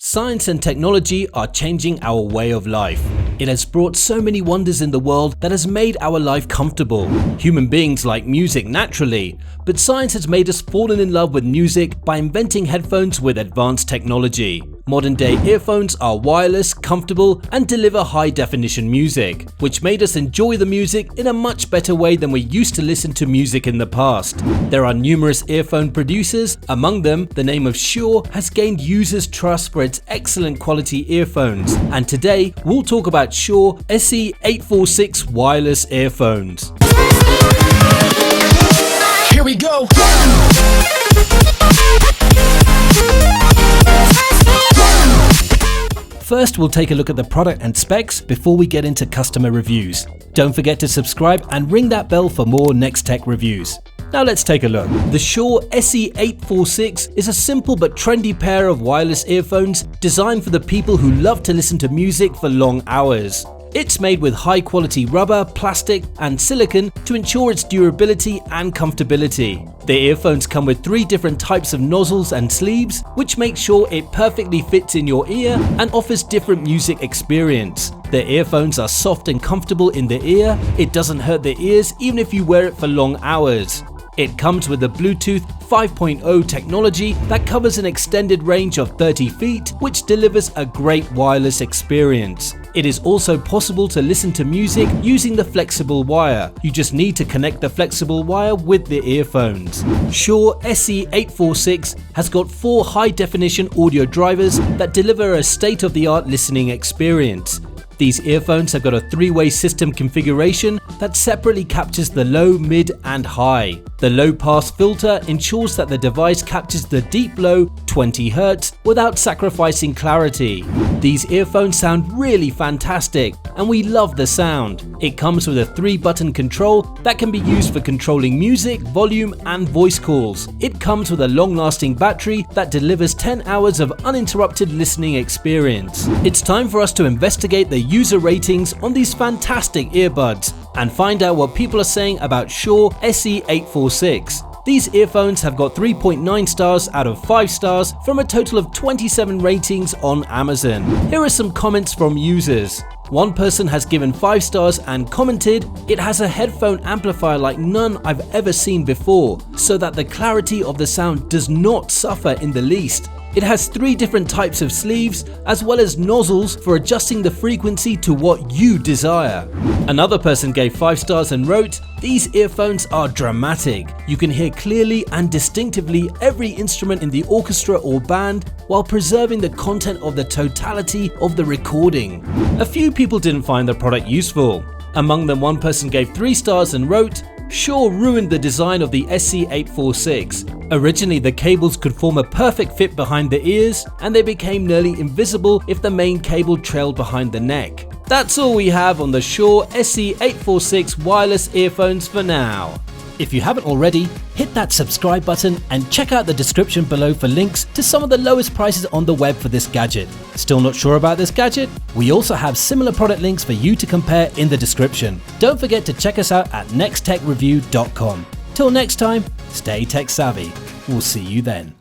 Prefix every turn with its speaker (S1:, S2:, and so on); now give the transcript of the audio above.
S1: Science and technology are changing our way of life. It has brought so many wonders in the world that has made our life comfortable. Human beings like music naturally, but science has made us fall in love with music by inventing headphones with advanced technology. Modern day earphones are wireless, comfortable, and deliver high-definition music, which made us enjoy the music in a much better way than we used to listen to music in the past. There are numerous earphone producers. Among them, the name of Shure has gained users' trust for its excellent quality earphones. And today, we'll talk about Shure SE846 wireless earphones.
S2: Here we go!
S1: First, we'll take a look at the product and specs before we get into customer reviews. Don't forget to subscribe and ring that bell for more Next Tech reviews. Now let's take a look. The Shure SE846 is a simple but trendy pair of wireless earphones designed for the people who love to listen to music for long hours. It's made with high-quality rubber, plastic, and silicone to ensure its durability and comfortability. The earphones come with 3 different types of nozzles and sleeves, which make sure it perfectly fits in your ear and offers different music experience. The earphones are soft and comfortable in the ear. It doesn't hurt the ears even if you wear it for long hours. It comes with a Bluetooth 5.0 technology that covers an extended range of 30 feet, which delivers a great wireless experience. It is also possible to listen to music using the flexible wire. You just need to connect the flexible wire with the earphones. Shure SE846 has got 4 high-definition audio drivers that deliver a state-of-the-art listening experience. These earphones have got a 3-way system configuration that separately captures the low, mid, and high. The low-pass filter ensures that the device captures the deep low 20 Hz without sacrificing clarity. These earphones sound really fantastic, and we love the sound. It comes with a 3-button control that can be used for controlling music, volume, and voice calls. It comes with a long-lasting battery that delivers 10 hours of uninterrupted listening experience. It's time for us to investigate the user ratings on these fantastic earbuds and find out what people are saying about Shure SE846. These earphones have got 3.9 stars out of 5 stars from a total of 27 ratings on Amazon. Here are some comments from users. One person has given 5 stars and commented, "It has a headphone amplifier like none I've ever seen before, so that the clarity of the sound does not suffer in the least. It has 3 different types of sleeves, as well as nozzles for adjusting the frequency to what you desire." Another person gave 5 stars and wrote, "These earphones are dramatic. You can hear clearly and distinctively every instrument in the orchestra or band while preserving the content of the totality of the recording." A few people didn't find the product useful. Among them, one person gave 3 stars and wrote, "Shure ruined the design of the SE846. Originally, the cables could form a perfect fit behind the ears, and they became nearly invisible if the main cable trailed behind the neck." That's all we have on the Shure SE846 wireless earphones for now. If you haven't already, hit that subscribe button and check out the description below for links to some of the lowest prices on the web for this gadget. Still not sure about this gadget? We also have similar product links for you to compare in the description. Don't forget to check us out at nexttechreview.com. Till next time, stay tech savvy. We'll see you then.